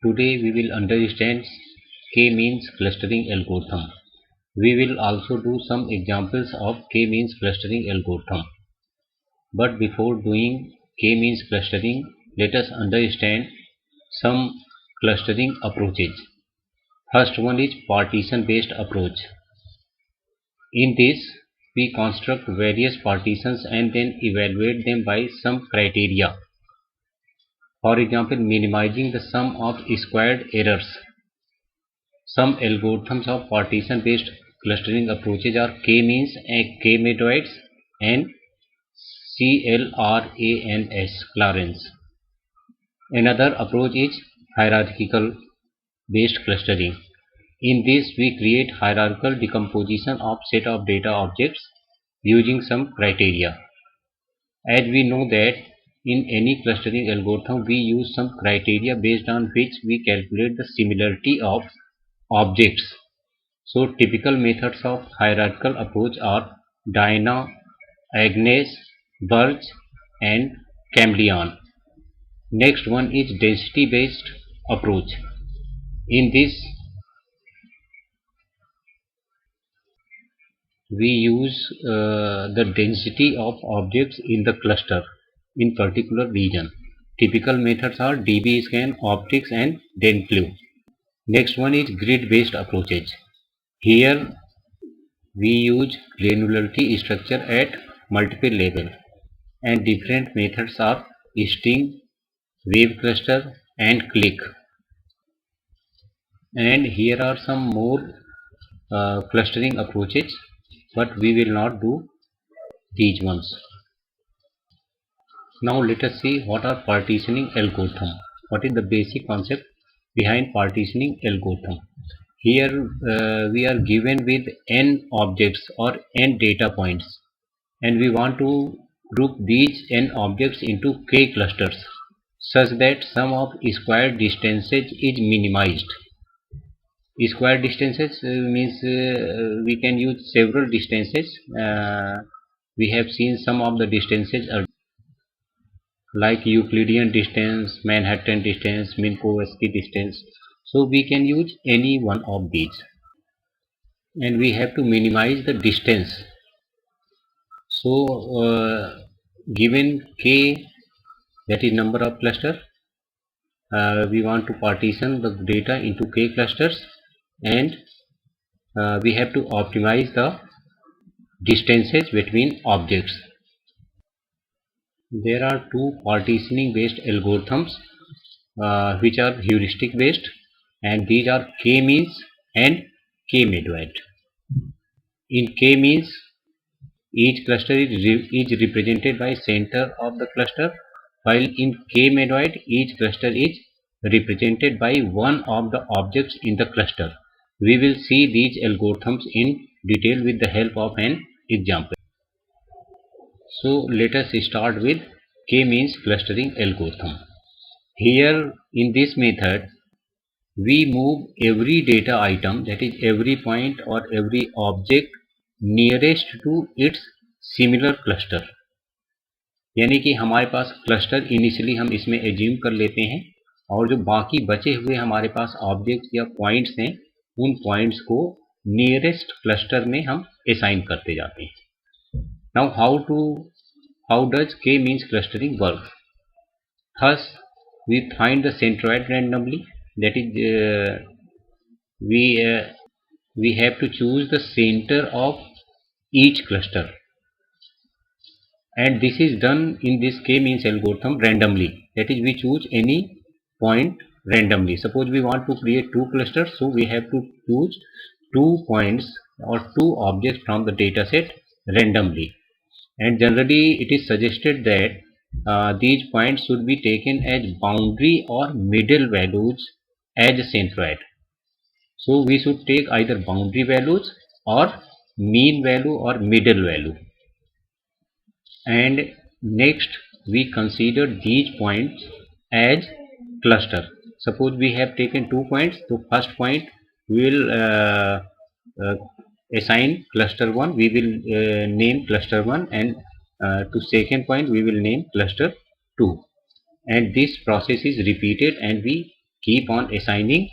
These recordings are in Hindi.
Today we will understand k-means clustering algorithm. We will also do some examples of k-means clustering algorithm. But before doing k-means clustering, let us understand some clustering approaches. First one is partition based approach. In this, we construct various partitions and then evaluate them by some criteria. For example, minimizing the sum of squared errors. Some algorithms of partition based clustering approaches are k-means and k-medoids and Clarence. Another approach is hierarchical based clustering. In this, we create hierarchical decomposition of set of data objects using some criteria. As we know that in any clustering algorithm, we use some criteria based on which we calculate the similarity of objects. So typical methods of hierarchical approach are Diana, Agnes, Birch and Cambrian. Next one is density based approach. In this, we use the density of objects in the cluster in particular region. Typical methods are dbScan, optics and dentflu. Next one is grid based approaches. Here we use granularity structure at multiple levels, and different methods are string, wave cluster and click. And here are some more clustering approaches, but we will not do these ones. Now let us see what are partitioning algorithm. What is the basic concept behind partitioning algorithm? Here we are given with n objects or n data points, and we want to group these n objects into k clusters such that sum of square distances is minimized. Square distances means we can use several distances. We have seen some of the distances are like Euclidean distance, Manhattan distance, Minkowski distance. So we can use any one of these, and we have to minimize the distance. So given k, that is number of cluster, we want to partition the data into k clusters, and we have to optimize the distances between objects. There are two partitioning based algorithms which are heuristic based, and these are k-means and k-medoid. In k-means, each cluster is represented by center of the cluster, while in k-medoid each cluster is represented by one of the objects in the cluster. We will see these algorithms in detail with the help of an example. So let us start with k-means clustering algorithm. Here in this method, we move every data item, that is every point or every object, nearest to its similar cluster. यानी कि हमारे पास क्लस्टर इनिशियली हम इसमें एज्यूम कर लेते हैं, और जो बाकी बचे हुए हमारे पास ऑब्जेक्ट्स या पॉइंट्स हैं, उन पॉइंट्स को नियरेस्ट क्लस्टर में हम असाइन करते जाते हैं. Now how does k-means clustering work? Thus we find the centroid randomly, that is we have to choose the center of each cluster, and this is done in this k-means algorithm randomly, that is we choose any point randomly. Suppose we want to create two clusters, so we have to choose 2 points or 2 objects from the data set randomly, and generally it is suggested that these points should be taken as boundary or middle values as a centroid. So we should take either boundary values or mean value or middle value. And next we consider these points as cluster. Suppose we have taken 2 points, so first point we will assign cluster 1, we will name cluster 1, and to second point we will name cluster 2, and this process is repeated and we keep on assigning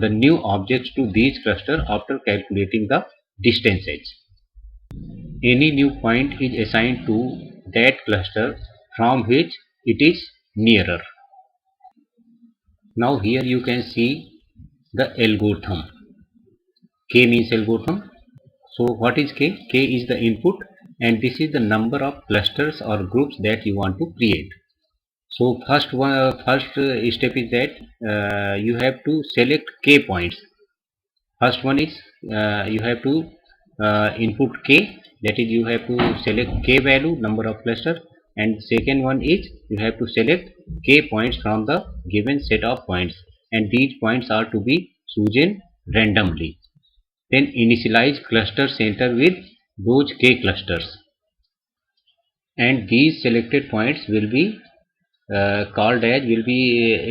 the new objects to these cluster after calculating the distance edge. Any new point is assigned to that cluster from which it is nearer. Now here you can see the algorithm. K means algorithm. So what is K? K is the input and this is the number of clusters or groups that you want to create. So first step is that you have to select K points. First one is you have to input K, that is you have to select K value, number of clusters, and second one is you have to select K points from the given set of points, and these points are to be chosen randomly. Then initialize cluster center with those K clusters, and these selected points will be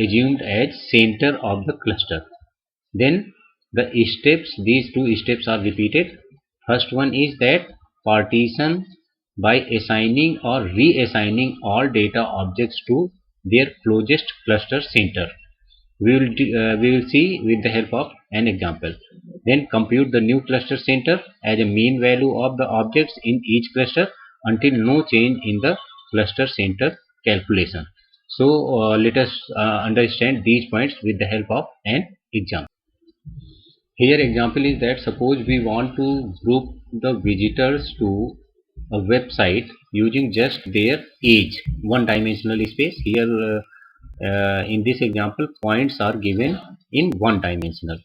assumed as center of the cluster. Then these two steps are repeated. First one is that partition by assigning or reassigning all data objects to their closest cluster center. We will see with the help of an example. Then compute the new cluster center as a mean value of the objects in each cluster until no change in the cluster center calculation. So let us understand these points with the help of an example. Here example is that suppose we want to group the visitors to a website using just their age, one dimensional space. Here in this example points are given in one dimensional,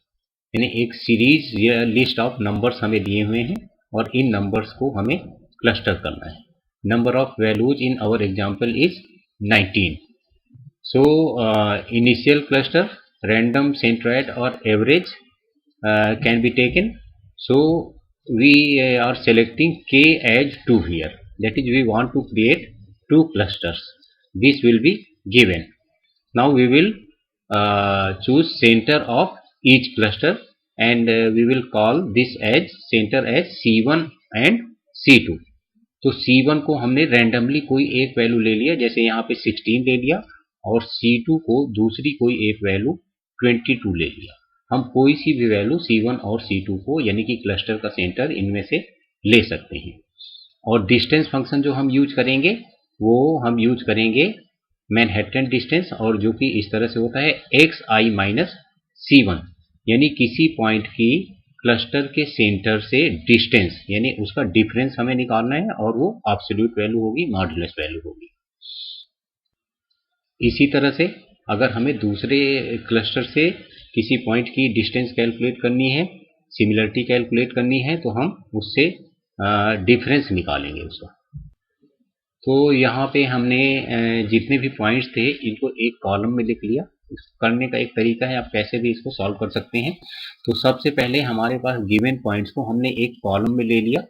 यानी एक सीरीज या लिस्ट ऑफ नंबर्स हमें दिए हुए हैं और इन नंबर्स को हमें क्लस्टर करना है. Number of values in our example is 19. So initial cluster random centroid or average can be taken. So we are selecting K as 2 here, that is we want to create 2 clusters. This will be given. Now we will choose center of each cluster and we will call this as center as C1 and C2. तो C1 को हमने रैंडमली कोई एक वैल्यू ले लिया, जैसे यहाँ पे 16 ले लिया, और C2 को दूसरी कोई एक वैल्यू 22 ले लिया. हम कोई सी भी वैल्यू C1 और C2 को यानी कि क्लस्टर का सेंटर इनमें से ले सकते हैं. और डिस्टेंस फंक्शन जो हम यूज करेंगे वो हम यूज करेंगे मैनहट्टन डिस्टेंस, और जो कि इस तरह से होता है xi माइनस C1, यानी किसी पॉइंट की क्लस्टर के सेंटर से डिस्टेंस यानी उसका डिफरेंस हमें निकालना है और वो एब्सोल्यूट वैल्यू होगी, मॉडुलस वैल्यू होगी. इसी तरह से अगर हमें दूसरे क्लस्टर से किसी पॉइंट की डिस्टेंस कैलकुलेट करनी है, सिमिलरिटी कैलकुलेट करनी है, तो हम उससे डिफरेंस निकालेंगे उसका. तो यहाँ पे हमने जितने भी पॉइंट्स थे इनको एक कॉलम में लिख लिया. करने का एक तरीका है, आप कैसे भी इसको सॉल्व कर सकते हैं. तो सबसे पहले हमारे पास गिवन पॉइंट्स को हमने एक कॉलम में ले लिया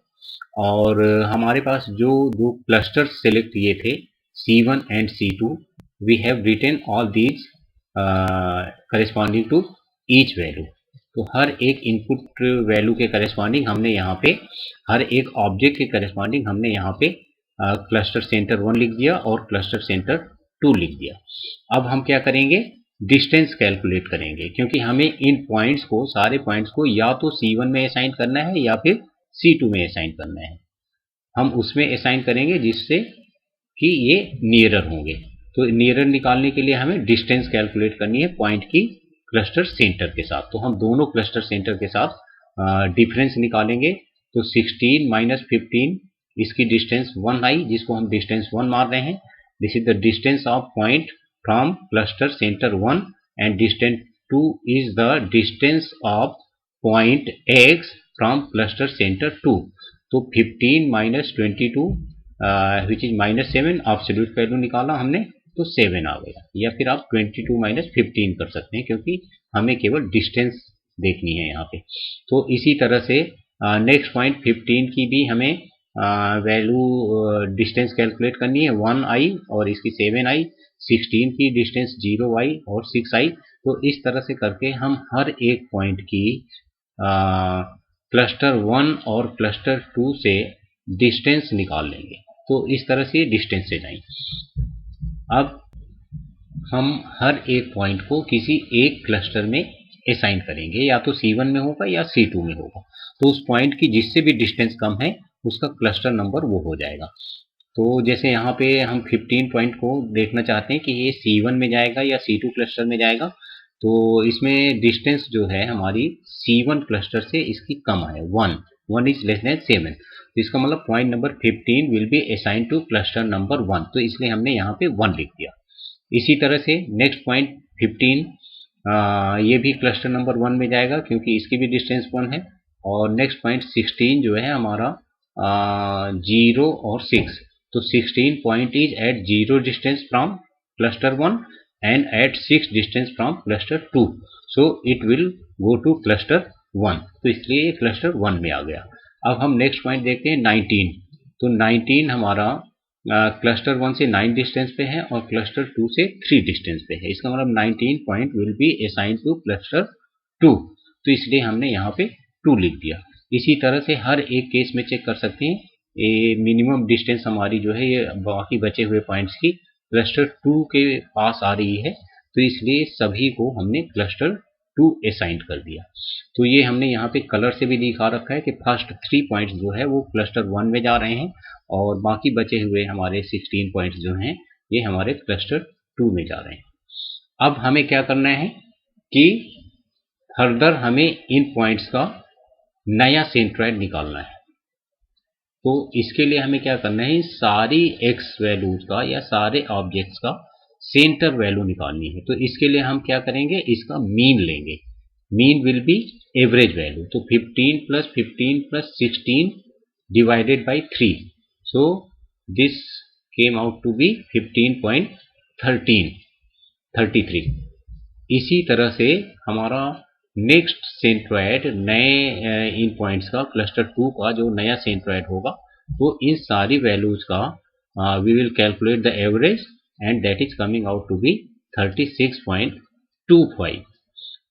और हमारे पास जो दो क्लस्टर्स सेलेक्ट किए थे C1 and C2, we have written all these corresponding to each value. तो हर एक इनपुट वैल्यू के करेस्पॉन्डिंग हमने यहाँ पे, हर एक ऑब्जेक्ट के करेस्पॉन्डिंग हमने यहाँ पे क्लस्टर सेंटर 1 लिख दिया और क्लस्टर सेंटर 2 लिख दिया. अब हम क्या करेंगे, डिस्टेंस कैलकुलेट करेंगे, क्योंकि हमें इन पॉइंट्स को, सारे पॉइंट्स को या तो C1 में असाइन करना है या फिर C2 में असाइन करना है. हम उसमें असाइन करेंगे जिससे कि ये नियरर होंगे. तो नियरर निकालने के लिए हमें डिस्टेंस कैलकुलेट करनी है पॉइंट की क्लस्टर सेंटर के साथ. तो हम दोनों क्लस्टर सेंटर के साथ डिफरेंस निकालेंगे. तो 16 माइनस 15, इसकी डिस्टेंस 1 आई, जिसको हम डिस्टेंस 1 मार रहे हैं. This is the distance of point from cluster centre 1 and distance 2 is the distance of point X from cluster centre 2. तो 15 minus 22 which is minus 7, absolute value निकाला हमने तो 7 आ गया. या फिर आप 22 माइनस 15 कर सकते हैं, क्योंकि हमें केवल डिस्टेंस देखनी है यहाँ पे. तो इसी तरह से नेक्स्ट पॉइंट 15 की भी हमें वैल्यू डिस्टेंस कैलकुलेट करनी है 1 आई और इसकी 7 आई. 16 की डिस्टेंस 0 आई और 6 आई. तो इस तरह से करके हम हर एक पॉइंट की क्लस्टर 1 और क्लस्टर 2 से डिस्टेंस निकाल लेंगे. तो इस तरह से डिस्टेंस से जाएंगे. अब हम हर एक पॉइंट को किसी एक क्लस्टर में असाइन करेंगे, या तो C1 में होगा या C2 में होगा। तो उस पॉइंट की जिससे भी डिस्टेंस कम है उसका क्लस्टर नंबर वो हो जाएगा। तो जैसे यहाँ पे हम 15 पॉइंट को देखना चाहते हैं कि ये C1 में जाएगा या C2 क्लस्टर में जाएगा। तो इसमें डिस्टेंस जो है हमारी C1 क्लस्टर से इसकी कम है, 1 इज लेस देन 7। तो इसका मतलब point number 15 will be assign to cluster number 1। तो इसलिए हमने यहाँ पे 1 लिख दिया। इसी तरह से नेक्स्ट पॉइंट 15, ये भी क्लस्टर नंबर 1 में जाएगा क्योंकि इसकी भी डिस्टेंस 1 है। और नेक्स्ट पॉइंट 16 जो है हमारा 0 और 6। तो 16 point is at 0 distance from cluster 1 and at 6 distance from cluster 2, so it will go to cluster 1। तो इसलिए ये क्लस्टर 1 में आ गया। अब हम नेक्स्ट पॉइंट देखते हैं 19। तो 19 हमारा क्लस्टर 1 से 9 डिस्टेंस पे है और क्लस्टर 2 से 3 डिस्टेंस पे है। इसका मतलब 19 point will be assign two cluster 2। तो इसलिए हमने यहाँ पे 2 लिख दिया। इसी तरह से हर एक केस में चेक कर सकते हैं, ये मिनिमम डिस्टेंस हमारी जो है ये बाकी बचे हुए पॉइंट्स की क्लस्टर 2 के पास आ रही है। तो इसलिए सभी को हमने क्लस्टर 2 असाइन कर दिया। तो ये हमने यहाँ पे कलर से भी दिखा रखा है कि फर्स्ट 3 पॉइंट्स जो है वो क्लस्टर 1 में जा रहे हैं और बाकी बचे हुए हमारे 16 पॉइंट्स जो हैं ये हमारे क्लस्टर 2 में जा रहे हैं। अब हमें क्या करना है कि फर्दर हमें इन पॉइंट्स का नया सेंट्रोइड निकालना है। तो इसके लिए हमें क्या करना है, सारी एक्स वैल्यूज का या सारे ऑब्जेक्ट्स का सेंटर वैल्यू निकालनी है। तो इसके लिए हम क्या करेंगे, इसका मीन लेंगे। Mean will be average value. तो 15 plus 15 plus 16 divided by 3, so this came out to be 15.33। इसी तरह से हमारा नेक्स्ट सेंट्रोइड नए इन पॉइंट्स का क्लस्टर 2 का जो नया सेंट्रोइड होगा वो इन सारी वैल्यूज का we will calculate the average and that is coming out to be 36.25।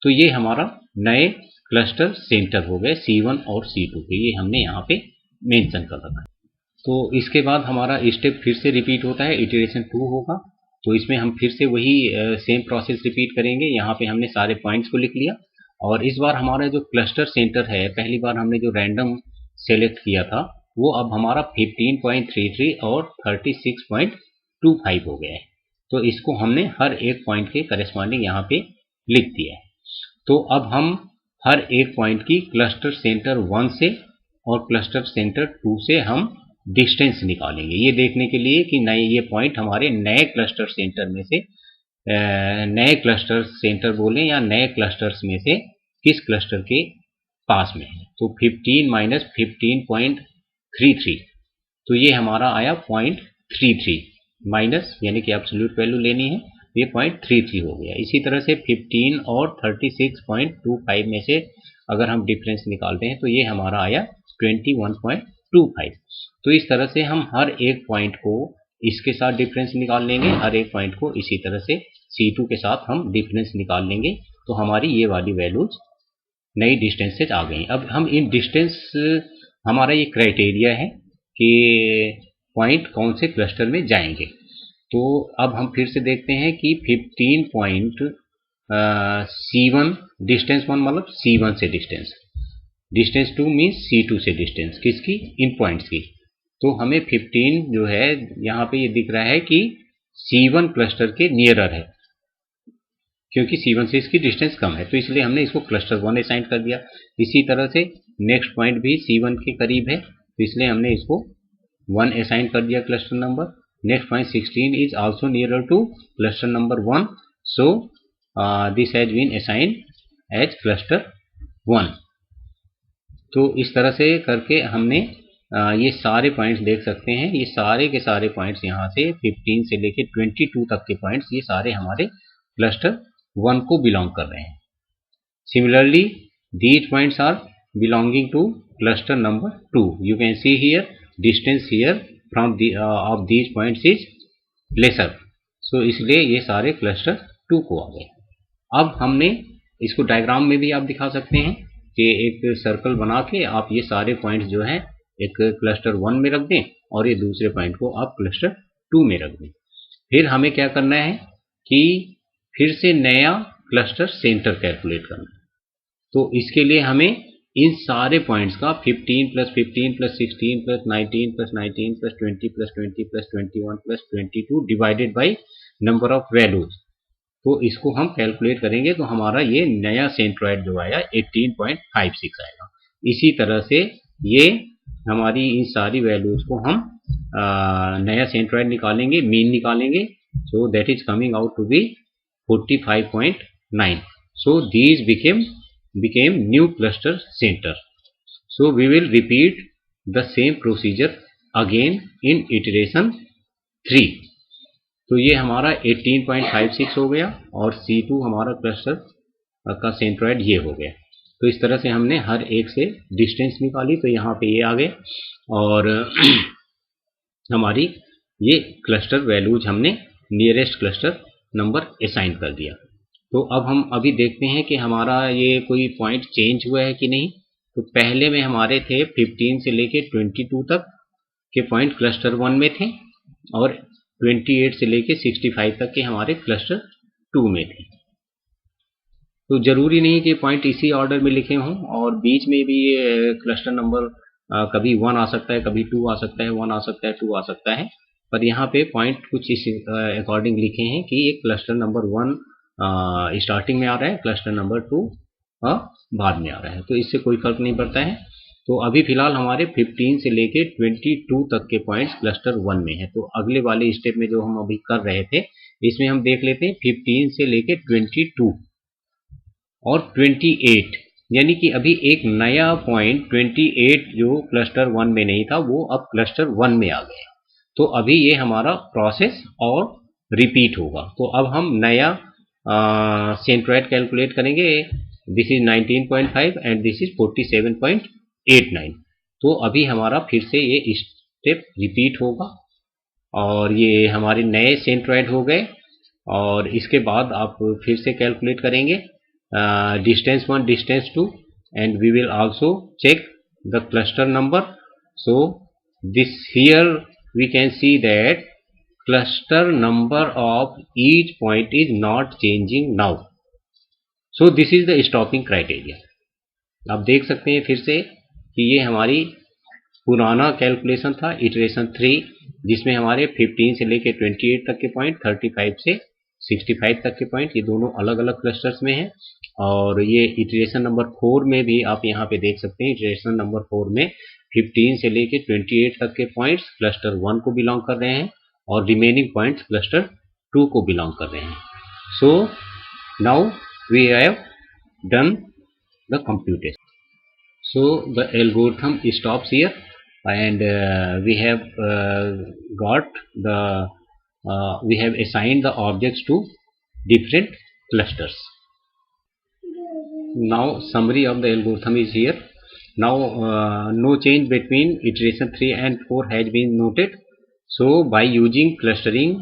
तो ये हमारा नए क्लस्टर सेंटर हो गए C1 और C2 के, ये हमने यहाँ पे मेंशन कर रखा है। तो इसके बाद हमारा स्टेप फिर से रिपीट होता है, इटरेशन 2 होगा। तो इसमें हम फिर से वही सेम प्रोसेस रिपीट करेंगे। यहाँ पे हमने सारे पॉइंट्स को लिख लिया और इस बार हमारा जो क्लस्टर सेंटर है, पहली बार हमने जो रैंडम सेलेक्ट किया था वो अब हमारा 15.33 और 36.25 हो गया है। तो इसको हमने हर एक पॉइंट के करेस्पॉन्डिंग यहाँ पे लिख दिया है। तो अब हम हर एक पॉइंट की क्लस्टर सेंटर 1 से और क्लस्टर सेंटर 2 से हम डिस्टेंस निकालेंगे, ये देखने के लिए कि नए ये पॉइंट हमारे नए क्लस्टर सेंटर में से नए क्लस्टर सेंटर बोलें या नए क्लस्टर्स में से किस क्लस्टर के पास में है। तो 15 माइनस 15.33, तो ये हमारा आया 0.33 माइनस, यानी कि एब्सोल्यूट वैल्यू लेनी है, ये 0.33 हो गया। इसी तरह से 15 और 36.25 में से अगर हम डिफरेंस निकालते हैं तो ये हमारा आया 21.25। तो इस तरह से हम हर एक पॉइंट को इसके साथ डिफरेंस निकाल लेंगे, हर एक पॉइंट को इसी तरह से C2 के साथ हम डिफरेंस निकाल लेंगे। तो हमारी ये वाली वैल्यूज नई डिस्टेंस से आ गई। अब हम इन डिस्टेंस, हमारा ये क्राइटेरिया है कि पॉइंट कौन से क्लस्टर में जाएंगे। तो अब हम फिर से देखते हैं कि 15 पॉइंट C1 डिस्टेंस 1 मतलब C1 से डिस्टेंस, डिस्टेंस 2 मीन्स C2 से डिस्टेंस किसकी, इन पॉइंट्स की। तो हमें 15 जो है यहाँ पे ये दिख रहा है कि C1 क्लस्टर के नियरर है, क्योंकि C1 से इसकी डिस्टेंस कम है, तो इसलिए हमने इसको क्लस्टर 1 असाइन कर दिया। इसी तरह से नेक्स्ट पॉइंट भी C1 के करीब है, तो इसलिए हमने इसको 1 असाइन कर दिया cluster number. Next point 16 is also nearer to cluster number 1, so this has been assign as cluster 1। तो इस तरह से करके हमने ये सारे पॉइंट्स देख सकते हैं, ये सारे के सारे पॉइंट्स यहाँ से 15 से लेके 22 तक के पॉइंट्स ये सारे हमारे क्लस्टर 1 को बिलोंग कर रहे हैं। Similarly these points are belonging to cluster number 2. You can see here distance here from the of these points is lesser, so इसलिए ये सारे क्लस्टर 2 को आ गए। अब हमने इसको डायग्राम में भी आप दिखा सकते हैं कि एक सर्कल बना के आप ये सारे पॉइंट्स जो हैं एक क्लस्टर 1 में रख दें और ये दूसरे पॉइंट को आप क्लस्टर 2 में रख दें। फिर हमें क्या करना है कि फिर से नया क्लस्टर सेंटर कैलकुलेट करना है। तो इसके लिए हमें इन सारे पॉइंट्स का 15 + 15 + 16 + 19 + 19 + 20 + 20 + 21 + 22 divided by number of values, तो इसको हम कैलकुलेट करेंगे तो हमारा ये नया सेंट्रोइड जो आया 18.56 आएगा। इसी तरह से ये हमारी इन सारी वैल्यूज को हम नया सेंट्रोइड निकालेंगे, मीन निकालेंगे, so that is coming out to be 45.9. so these became new cluster center. So we will repeat the same procedure again in iteration 3. तो ये हमारा 18.56 हो गया और C2 हमारा क्लस्टर का सेंट्रोइड ये हो गया। तो इस तरह से हमने हर एक से डिस्टेंस निकाली, तो यहाँ पे ये आ गए और हमारी ये क्लस्टर वैल्यूज हमने नियरेस्ट क्लस्टर नंबर असाइन कर दिया। तो अब हम अभी देखते हैं कि हमारा ये कोई पॉइंट चेंज हुआ है कि नहीं। तो पहले में हमारे थे 15 से लेके 22 तक के पॉइंट क्लस्टर 1 में थे और 28 से लेके 65 तक के हमारे क्लस्टर 2 में थे। तो जरूरी नहीं कि पॉइंट इसी ऑर्डर में लिखे हों और बीच में भी ये क्लस्टर नंबर कभी 1 आ सकता है, कभी 2 आ सकता है, 1 आ सकता है, 2 आ सकता है, पर यहाँ पे पॉइंट कुछ इस अकॉर्डिंग लिखे हैं कि ये क्लस्टर नंबर 1 स्टार्टिंग में आ रहा है, क्लस्टर नंबर 2 बाद में आ रहा है, तो इससे कोई फर्क नहीं पड़ता है। तो अभी फिलहाल हमारे 15 से लेके 22 तक के पॉइंट्स क्लस्टर 1 में है। तो अगले वाले स्टेप में जो हम अभी कर रहे थे इसमें हम देख लेते हैं 15 से लेके 22 और 28, यानी कि अभी एक नया पॉइंट 28 जो क्लस्टर 1 में नहीं था वो अब क्लस्टर 1 में आ गया। तो अभी ये हमारा प्रोसेस और रिपीट होगा। तो अब हम नया सेंट्रोइड कैलकुलेट करेंगे। This is 19.5 and this is 47.89। तो अभी हमारा फिर से ये स्टेप रिपीट होगा और ये हमारे नए सेंट्रोइड हो गए और इसके बाद आप फिर से कैलकुलेट करेंगे distance 1, distance 2, and we will also check the cluster number. So this here we can see that cluster number of each point is not changing now. So this is the stopping criteria. आप देख सकते हैं फिर से कि ये हमारी पुराना कैलकुलेशन था इटरेशन 3, जिसमें हमारे 15 से लेके 28 तक के पॉइंट, 35 से 65 तक के पॉइंट, ये दोनों अलग अलग क्लस्टर्स में हैं। और ये इटरेशन नंबर 4 में भी आप यहाँ पे देख सकते हैं, इटरेशन नंबर 4 में 15 से लेके 28 तक के पॉइंट्स क्लस्टर 1 को बिलोंग कर रहे हैं और रिमेनिंग पॉइंट्स क्लस्टर 2 को बिलोंग कर रहे हैं। So now we have done the computation. So the algorithm stops here and we have we have assigned the objects to different clusters. Now summary of the algorithm is here. Now no change between iteration 3 and 4 has been noted. So by using clustering,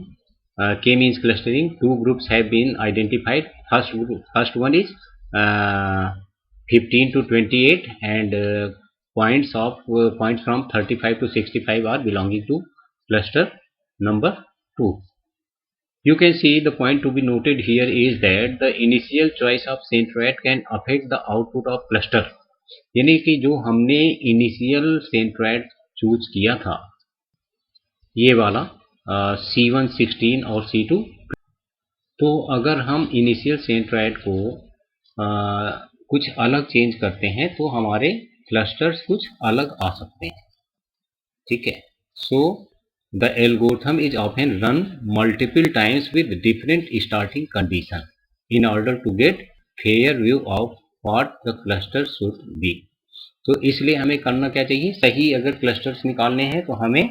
k-means clustering, two groups have been identified. First one is 15 to 28 and points from 35 to 65 are belonging to cluster number 2. You can see the point to be noted here is that the initial choice of centroid can affect the output of cluster. यानी कि जो हमने इनिशियल सेंट्रोइड चूज किया था ये वाला C1, 16 और C2, तो अगर हम इनिशियल सेंट्रोइड को कुछ अलग चेंज करते हैं तो हमारे क्लस्टर्स कुछ अलग आ सकते हैं, ठीक है। So the algorithm is often run multiple times with different starting condition in order to get fair view of what the cluster should be. तो इसलिए हमें करना क्या चाहिए, सही अगर क्लस्टर्स निकालने हैं तो हमें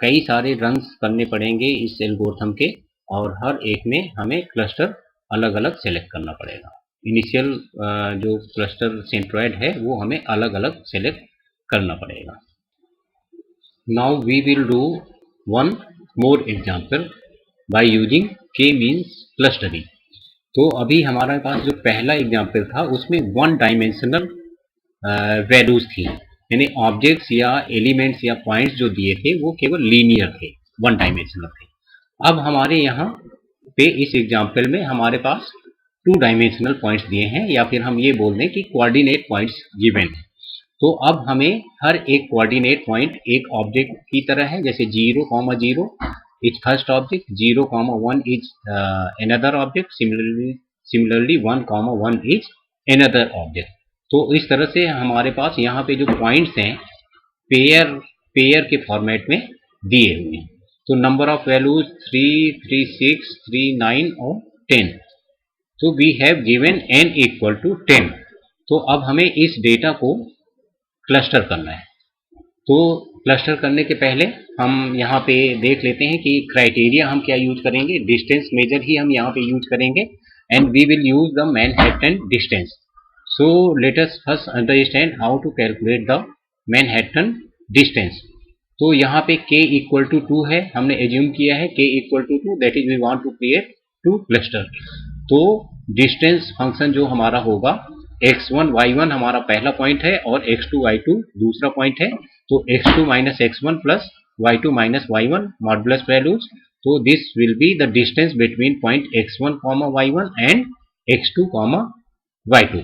कई सारे रन्स करने पड़ेंगे इस एल्गोरिथम के और हर एक में हमें क्लस्टर अलग अलग सेलेक्ट करना पड़ेगा। इनिशियल जो क्लस्टर सेंट्रोइड है वो हमें अलग अलग सेलेक्ट करना पड़ेगा। Now we will do one more example by using K means clustering. तो अभी हमारे पास जो पहला एग्जाम्पल था उसमें वन डायमेंशनल वैल्यूज थी, यानी ऑब्जेक्ट्स या एलिमेंट्स या पॉइंट्स जो दिए थे वो केवल लीनियर थे, वन डायमेंशनल थे। अब हमारे यहाँ पे इस एग्जाम्पल में हमारे पास 2 डायमेंशनल पॉइंट्स दिए हैं, या फिर हम ये बोल दें कि कोऑर्डिनेट पॉइंट्स गिवन है। तो अब हमें हर एक कोऑर्डिनेट पॉइंट एक ऑब्जेक्ट की तरह है, जैसे 0,0 is first object, 0,1 is another object, similarly 1,1 is another object. तो इस तरह से हमारे पास यहाँ पे जो पॉइंट्स हैं पेयर के फॉर्मेट में दिए हुए हैं। तो नंबर ऑफ वैल्यूज 3, 3, 6, 3, 9 और 10। तो we have given n equal to 10। तो अब हमें इस डेटा को क्लस्टर करना है। तो क्लस्टर करने के पहले हम यहाँ पे देख लेते हैं कि क्राइटेरिया हम क्या यूज करेंगे। डिस्टेंस मेजर ही हम यहाँ पे यूज करेंगे, and we will use the Manhattan distance. So let us first understand how to calculate the Manhattan distance. तो यहाँ पे k इक्वल टू 2 है, हमने एज्यूम किया है k equal to 2, that is we want to create 2 cluster. तो डिस्टेंस फंक्शन जो हमारा होगा, x1 y1 हमारा पहला पॉइंट है और x2 y2 दूसरा पॉइंट है। तो x2 minus x1 plus y2 minus y1 modulus values. तो this will be the distance between point x1 y1 and x2 y2।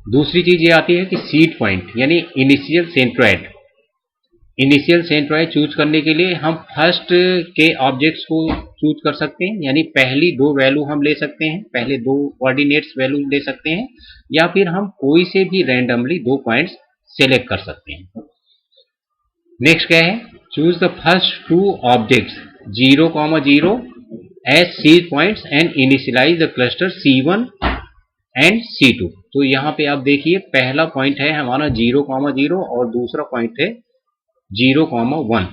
दूसरी चीज ये आती है कि सीड पॉइंट यानी initial centroid. Initial centroid choose करने के लिए हम फर्स्ट के ऑब्जेक्ट्स को चूज कर सकते हैं, यानी पहली 2 वैल्यू हम ले सकते हैं, पहले 2 कोऑर्डिनेट्स वैल्यू ले सकते हैं, या फिर हम कोई से भी रैंडमली 2 पॉइंट्स सेलेक्ट कर सकते हैं। नेक्स्ट क्या है, choose the first 2 objects 0,0 as seed points and initialize the cluster C1 and C2। तो यहाँ पे आप देखिए पहला पॉइंट है हमारा 0,0 और दूसरा पॉइंट है 0,1।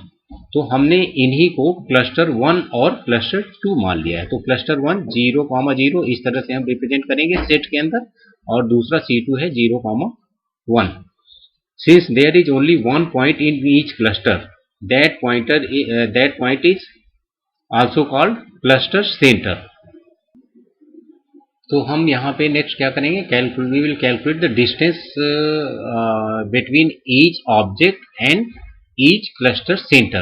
तो हमने इन्हीं को क्लस्टर 1 और क्लस्टर 2 मान लिया है। तो क्लस्टर 1 0,0 इस तरह से हम रिप्रेजेंट करेंगे सेट के अंदर, और दूसरा C2 है 0,1। Since there is only 1 point in each cluster, that point is also called cluster centre. तो हम यहाँ पे नेक्स्ट क्या करेंगे, we will calculate the distance between each object and each cluster centre.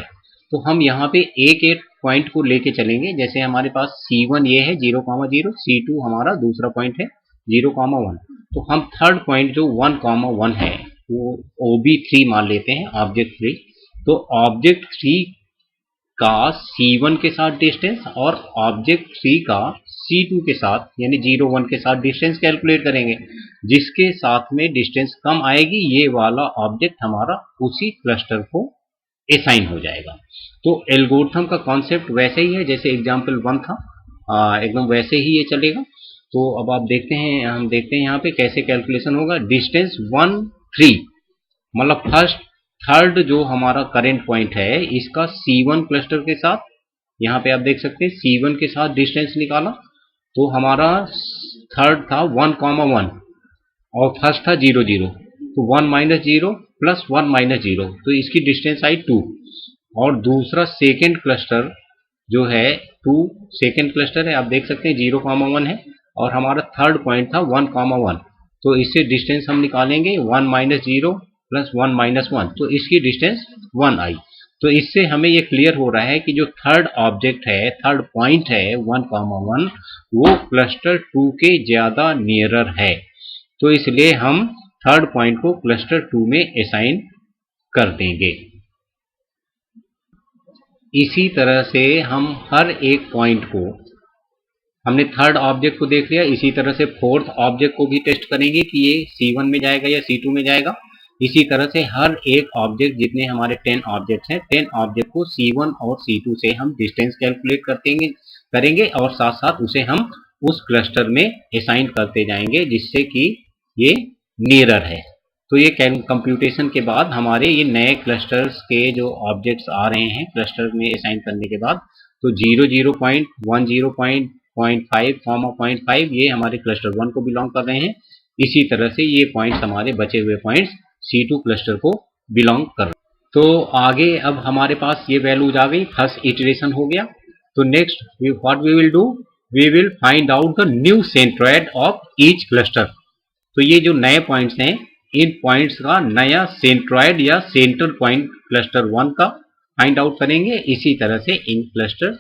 तो हम यहाँ पे एक पॉइंट को लेके चलेंगे, जैसे हमारे पास C1 ये है 0,0, C2 हमारा दूसरा पॉइंट है 0,1। तो हम थर्ड पॉइंट जो 1,1 है वो OB3 मान लेते हैं, ऑब्जेक्ट 3। तो ऑब्जेक्ट 3 का C1 के साथ डिस्टेंस और ऑब्जेक्ट 3 का C2 के साथ यानी 0,1 के साथ डिस्टेंस कैलकुलेट करेंगे। जिसके साथ में डिस्टेंस कम आएगी ये वाला ऑब्जेक्ट हमारा उसी क्लस्टर को असाइन हो जाएगा। तो एल्गोरिथम का कॉन्सेप्ट वैसे ही है जैसे एग्जाम्पल 1 था, एकदम वैसे ही ये चलेगा। तो अब आप देखते हैं, हम देखते हैं यहाँ पे कैसे कैलकुलेशन होगा। डिस्टेंस 1, 3 मतलब थर्ड जो हमारा करेंट पॉइंट है इसका C1 क्लस्टर के साथ, यहाँ पे आप देख सकते हैं C1 के साथ डिस्टेंस निकाला। तो हमारा थर्ड था 1,1 और फर्स्ट था 0,0। तो 1 माइनस 0 प्लस 1 माइनस 0, तो इसकी डिस्टेंस आई 2। और दूसरा सेकेंड क्लस्टर जो है 2 सेकेंड क्लस्टर है, आप देख सकते हैं 0,1 है, और हमारा थर्ड पॉइंट था 1,1। तो इससे डिस्टेंस हम निकालेंगे 1 माइनस 0 प्लस 1 माइनस 1, तो इसकी डिस्टेंस 1 आई। तो इससे हमें ये क्लियर हो रहा है कि जो थर्ड ऑब्जेक्ट है, थर्ड पॉइंट है 1,1, वो क्लस्टर 2 के ज्यादा नियरर है। तो इसलिए हम थर्ड पॉइंट को क्लस्टर 2 में असाइन कर देंगे। इसी तरह से हम हर एक पॉइंट को, हमने थर्ड ऑब्जेक्ट को देख लिया, इसी तरह से फोर्थ ऑब्जेक्ट को भी टेस्ट करेंगे कि ये C1 में जाएगा या C2 में जाएगा। इसी तरह से हर एक ऑब्जेक्ट, जितने हमारे 10 ऑब्जेक्ट्स हैं, 10 ऑब्जेक्ट को C1 और C2 से हम डिस्टेंस कैलकुलेट करेंगे और साथ साथ उसे हम उस क्लस्टर में असाइन करते जाएंगे जिससे कि ये नियरर है। तो ये कंप्यूटेशन के बाद हमारे ये नए क्लस्टर्स के जो ऑब्जेक्ट्स आ रहे हैं क्लस्टर में असाइन करने के बाद, तो 0,0.1, 0.5, 0.5 ये हमारे क्लस्टर 1 को बिलोंग कर रहे हैं। इसी तरह से ये पॉइंट्स हमारे बचे हुए पॉइंट्स C2 क्लस्टर को बिलोंग कर रहे हैं। तो आगे अब हमारे पास ये वैल्यूज आ गई, फर्स्ट इटरेशन हो गया। तो next what we will do, we will find out the new centroid of each cluster. तो ये जो नए पॉइंट्स हैं, इन पॉइंट्स का नया सेंट्रोइड या सेंटर पॉइंट क्लस्टर 1 का फाइंड आउट करेंगे। इसी तरह से इन क्लस्टर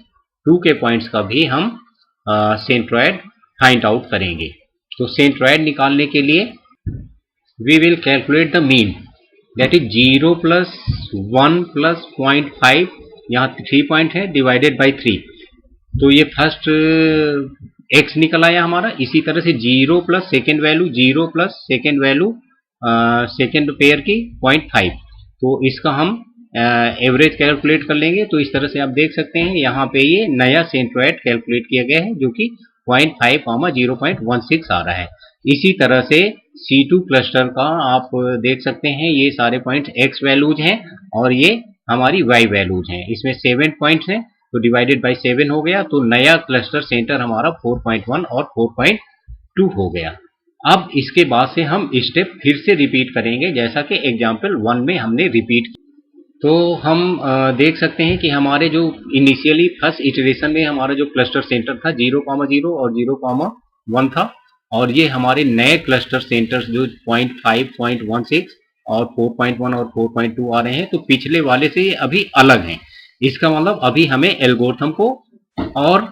2 के पॉइंट्स का भी हम सेंट्रोइड फाइंड आउट करेंगे। तो सेंट्रोइड निकालने के लिए we will calculate the mean, that is 0 plus 1 plus 0.5, यहाँ 3 पॉइंट है, डिवाइडेड बाई 3। तो ये फर्स्ट x निकल आया हमारा। इसी तरह से 0 plus second value, 0 plus second value second pair की 0.5। तो इसका हम एवरेज कैलकुलेट कर लेंगे। तो इस तरह से आप देख सकते हैं यहाँ पे ये नया सेंट्रोइड कैलकुलेट किया गया है, जो कि 0.5, 0.16 आ रहा है। इसी तरह से C2 क्लस्टर का आप देख सकते हैं, ये सारे पॉइंट x वैल्यूज हैं और ये हमारी y वैल्यूज हैं। इसमें 7 पॉइंट्स हैं, तो डिवाइडेड बाई 7 हो गया। तो नया क्लस्टर सेंटर हमारा 4.1 और 4.2 हो गया। अब इसके बाद से हम स्टेप फिर से रिपीट करेंगे, जैसा कि एग्जाम्पल 1 में हमने रिपीट। तो हम देख सकते हैं कि हमारे जो इनिशियली फर्स्ट इटरेशन में हमारा जो क्लस्टर सेंटर था 0,0 और 0,1 था, और ये हमारे नए क्लस्टर सेंटर्स जो 0.5, 0.16 और 4.1 और 4.2 आ रहे हैं, तो पिछले वाले से ये अभी अलग हैं। इसका मतलब अभी हमें एल्गोरिथम को और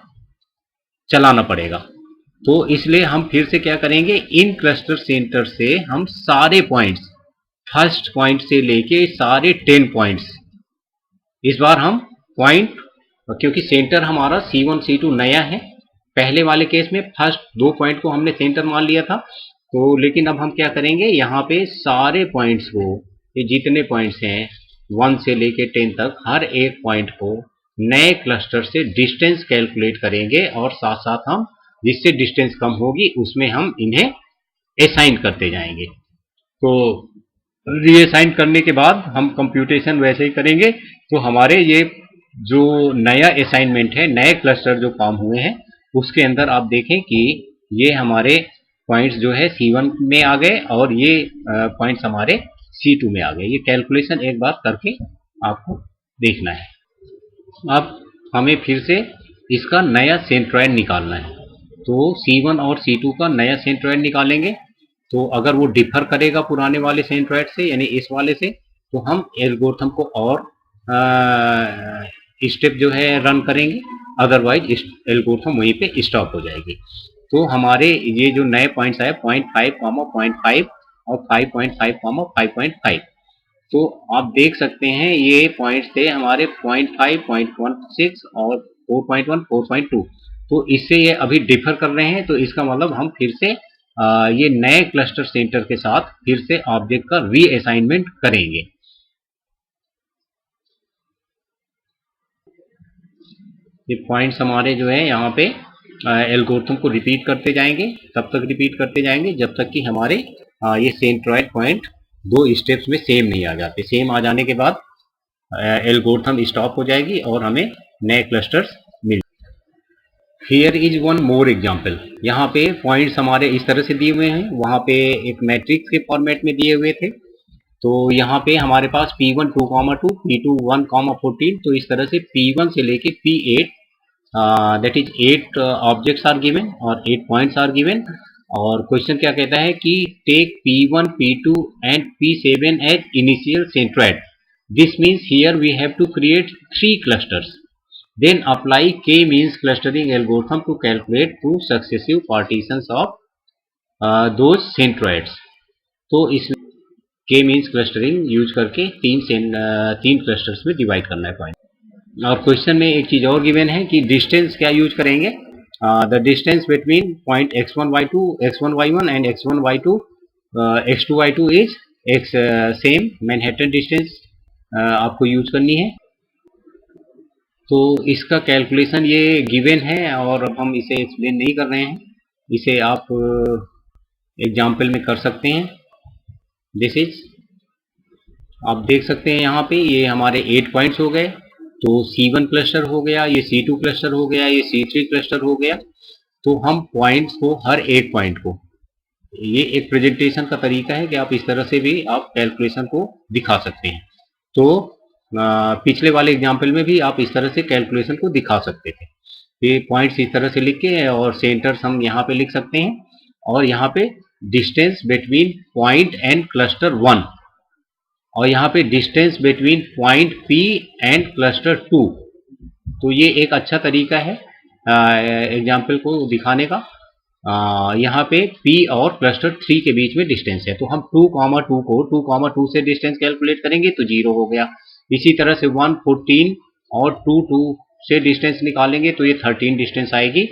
चलाना पड़ेगा। तो इसलिए हम फिर से क्या करेंगे, इन क्लस्टर सेंटर से हम सारे पॉइंट्स, फर्स्ट पॉइंट से लेके सारे 10 पॉइंट्स, इस बार हम पॉइंट, क्योंकि सेंटर हमारा C1 C2 नया है, पहले वाले केस में फर्स्ट 2 पॉइंट को हमने सेंटर मान लिया था। तो लेकिन अब हम क्या करेंगे, यहाँ पे सारे पॉइंट्स को, ये जितने पॉइंट्स हैं 1 से लेके 10 तक, हर एक पॉइंट को नए क्लस्टर से डिस्टेंस कैलकुलेट करेंगे, और साथ साथ हम जिससे डिस्टेंस कम होगी उसमें हम इन्हें असाइन करते जाएंगे। तो रीअसाइन करने के बाद हम कंप्यूटेशन वैसे ही करेंगे। तो हमारे ये जो नया असाइनमेंट है, नए क्लस्टर जो फॉर्म हुए हैं, उसके अंदर आप देखें कि ये हमारे पॉइंट्स जो है C1 में आ गए और ये पॉइंट्स हमारे C2 में आ गए। ये कैलकुलेशन एक बार करके आपको देखना है। अब हमें फिर से इसका नया सेंट्रोइड निकालना है। तो C1 और C2 का नया सेंट्रोइड निकालेंगे। तो अगर वो डिफर करेगा पुराने वाले सेंट्रोइड से, यानी इस वाले से, तो हम एल्गोरिथम को और स्टेप जो है रन करेंगे, अदरवाइज एल्गोरिथम वहीं पे स्टॉप हो जाएगी। तो हमारे ये जो नए पॉइंट्स आए 0.5, 0.5 और 5.5, 5.5। तो आप देख सकते हैं ये पॉइंट्स थे हमारे 0.5, 0.16 और 4.1, 4.2। तो इससे ये अभी डिफर कर रहे हैं। तो इसका मतलब हम फिर से ये नए क्लस्टर सेंटर के साथ फिर से ऑब्जेक्ट का रीअसाइनमेंट करेंगे। ये पॉइंट्स हमारे जो है यहाँ पे एल्गोरिथम को रिपीट करते जाएंगे, तब तक रिपीट करते जाएंगे जब तक कि हमारे ये सेंट्रोइड पॉइंट 2 स्टेप्स में सेम नहीं आ जाते। सेम आ जाने के बाद एल्गोरिथम स्टॉप हो जाएगी और हमें नए clusters mill. Here is one more example. यहाँ पे पॉइंट्स हमारे इस तरह से दिए हुए हैं, वहाँ पे एक मैट्रिक्स के फॉर्मेट में दिए हुए थे। तो यहाँ पे हमारे पास P1 2,2, P2 1,14। तो इस तरह से P1 से लेके P8, that is 8 objects are given और 8 पॉइंट्स आर गिवन। और क्वेश्चन क्या कहता है कि take P1, P2 and P7 as initial centroid. This means here we have to create 3 clusters. Then apply k-means clustering algorithm to calculate 2 successive partitions of those centroids. तो इस k-means clustering यूज करके 3 क्लस्टर्स में डिवाइड करना है पॉइंट। और क्वेश्चन में एक चीज और गिवन है कि डिस्टेंस क्या यूज करेंगे, the distance between point x1 y2 x1 y1 and x1 y2 x2 y2 is x same Manhattan distance आपको यूज करनी है। तो इसका कैलकुलेशन ये गिवन है और अब हम इसे एक्सप्लेन नहीं कर रहे हैं, इसे आप एग्जाम्पल में कर सकते हैं। दिस इज, आप देख सकते हैं यहाँ पे ये हमारे 8 पॉइंट्स हो गए। तो C1 क्लस्टर हो गया, ये C2 क्लस्टर हो गया, ये C3 क्लस्टर हो गया। तो हम पॉइंट्स को, हर एक पॉइंट को, ये एक प्रेजेंटेशन का तरीका है कि आप इस तरह से भी आप कैलकुलेशन को दिखा सकते हैं। तो पिछले वाले एग्जाम्पल में भी आप इस तरह से कैलकुलेशन को दिखा सकते थे। ये पॉइंट्स इस तरह से लिख के और सेंटर्स हम यहाँ पे लिख सकते हैं, और यहाँ पे distance between point and cluster 1, और यहाँ पे distance between point P and cluster 2। तो ये एक अच्छा तरीका है एग्जाम्पल को दिखाने का। यहाँ पे P और क्लस्टर 3 के बीच में डिस्टेंस है, तो हम 2,2 को 2,2 से डिस्टेंस कैलकुलेट करेंगे तो 0 हो गया। इसी तरह से 1, 14 और 2, 2 से डिस्टेंस निकालेंगे तो ये 13 डिस्टेंस आएगी,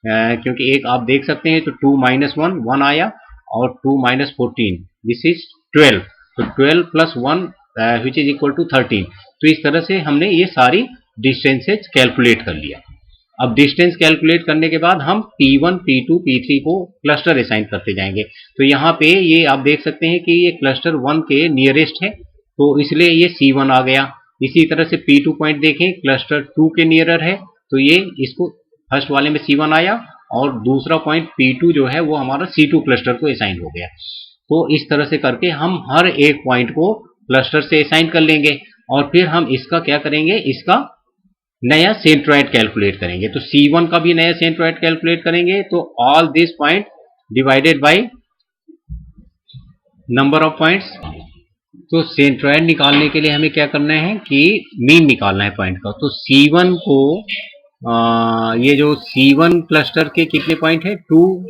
क्योंकि एक आप देख सकते हैं तो 2 माइनस 1 1 आया और 2 माइनस 14 दिस इज 12, तो 12 plus 1 which is equal to 13। तो इस तरह से हमने ये सारी डिस्टेंसेज कैलकुलेट कर लिया। अब डिस्टेंस कैलकुलेट करने के बाद हम P1, P2, P3 को क्लस्टर असाइन करते जाएंगे। तो यहाँ पे ये आप देख सकते हैं कि ये क्लस्टर 1 के नियरेस्ट है, तो इसलिए ये C1 आ गया। इसी तरह से P2 पॉइंट देखें, क्लस्टर 2 के नियरर है, तो ये इसको फर्स्ट वाले में C1 आया, और दूसरा पॉइंट P2 जो है वो हमारा C2 क्लस्टर को असाइन हो गया। तो इस तरह से करके हम हर एक पॉइंट को क्लस्टर से असाइन कर लेंगे, और फिर हम इसका क्या करेंगे, इसका नया सेंट्रोइड कैलकुलेट करेंगे। तो C1 का भी नया सेंट्रोइड कैलकुलेट करेंगे, तो all this point divided by number of points. तो सेंट्रोइड निकालने के लिए हमें क्या करना है कि मीन निकालना है पॉइंट का। तो C1 को ये जो C1 क्लस्टर के कितने पॉइंट है, 2,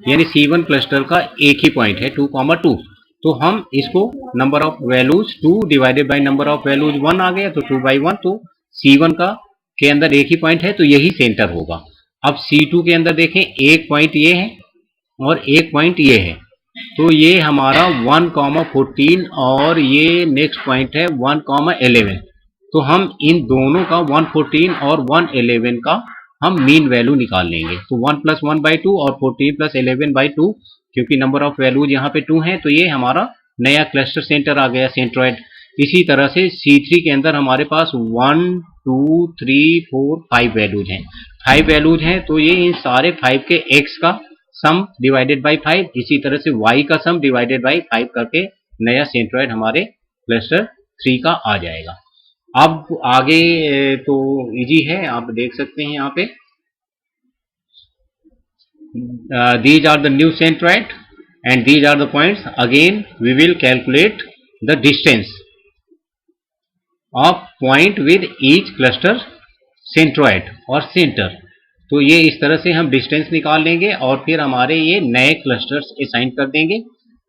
यानी C1 क्लस्टर का एक ही पॉइंट है 2,2। तो हम इसको number of values 2 divided by number of values 1 आ गया, तो 2/1। तो C1 का के अंदर एक ही पॉइंट है, तो यही सेंटर होगा। अब C2 के अंदर देखें, एक पॉइंट ये है और एक पॉइंट ये है, तो ये हमारा 1,14 और ये नेक्स्ट पॉइंट है 1,11। तो हम इन दोनों का 114 और 111 का हम मीन वैल्यू निकाल लेंगे। तो 1 प्लस 1/2 और 14 प्लस 11/2, क्योंकि नंबर ऑफ वैल्यूज यहाँ पे 2 हैं, तो ये हमारा नया क्लस्टर सेंटर आ गया, सेंट्रोइड। इसी तरह से C3 के अंदर हमारे पास 1, 2, 3, 4, 5 वैल्यूज हैं। 5 वैल्यूज हैं, तो ये इन सारे 5 के x का सम डिवाइडेड बाई 5, इसी तरह से y का सम डिवाइडेड बाई 5 करके नया सेंट्रोइड हमारे क्लस्टर 3 का आ जाएगा। अब आगे तो इजी है, आप देख सकते हैं यहाँ पे these are the new centroid and these are the points. Again we will calculate the distance of point with each cluster centroid और center। तो ये इस तरह से हम डिस्टेंस निकाल लेंगे और फिर हमारे ये नए क्लस्टर्स असाइन कर देंगे।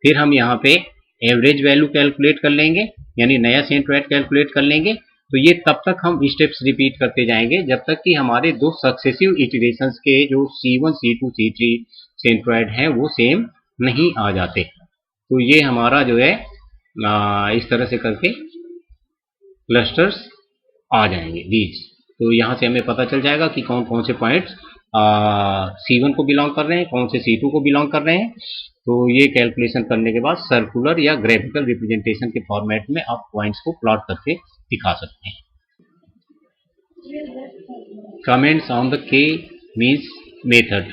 फिर हम यहाँ पे एवरेज वैल्यू कैलकुलेट कर लेंगे, यानी नया सेंट्रोइड कैलकुलेट कर लेंगे। तो ये तब तक हम स्टेप्स रिपीट करते जाएंगे जब तक कि हमारे दो सक्सेसिव इटरेशंस के जो C1, C2, C3 सेंट्रोइड हैं वो सेम नहीं आ जाते। तो ये हमारा जो है इस तरह से करके क्लस्टर्स आ जाएंगे दीज। तो यहाँ से हमें पता चल जाएगा कि कौन कौन से पॉइंट्स C1 को बिलोंग कर रहे हैं, कौन से C2 को बिलोंग कर रहे हैं। तो ये कैलकुलेशन करने के बाद सर्कुलर या ग्राफिकल रिप्रेजेंटेशन के फॉर्मेट में आप पॉइंट्स को प्लॉट करके दिखा सकते हैं। Comments on the K-means method.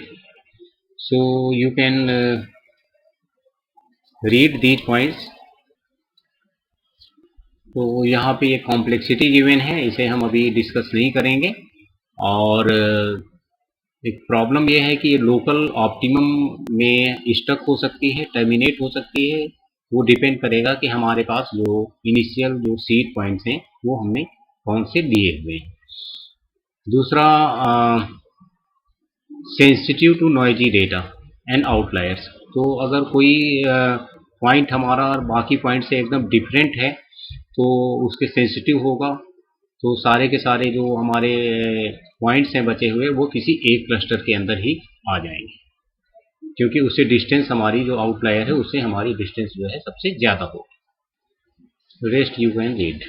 So you can read these points. तो यहाँ पे ये कॉम्प्लेक्सिटी गिवन है, इसे हम अभी डिस्कस नहीं करेंगे। और एक प्रॉब्लम ये है कि ये लोकल ऑप्टिमम में स्टक हो सकती है, टर्मिनेट हो सकती है। वो डिपेंड करेगा कि हमारे पास जो इनिशियल जो सीड पॉइंट्स हैं वो हमने कौन से दिए हुए हैं। दूसरा, sensitive to noisy data and outliers. तो अगर कोई पॉइंट हमारा बाकी पॉइंट से एकदम डिफरेंट है तो उसके सेंसिटिव होगा, तो सारे के सारे जो हमारे पॉइंट्स हैं बचे हुए वो किसी एक क्लस्टर के अंदर ही आ जाएंगे, क्योंकि उससे डिस्टेंस हमारी जो आउटलायर है उससे हमारी डिस्टेंस जो है सबसे ज़्यादा होगी। Rest you can read.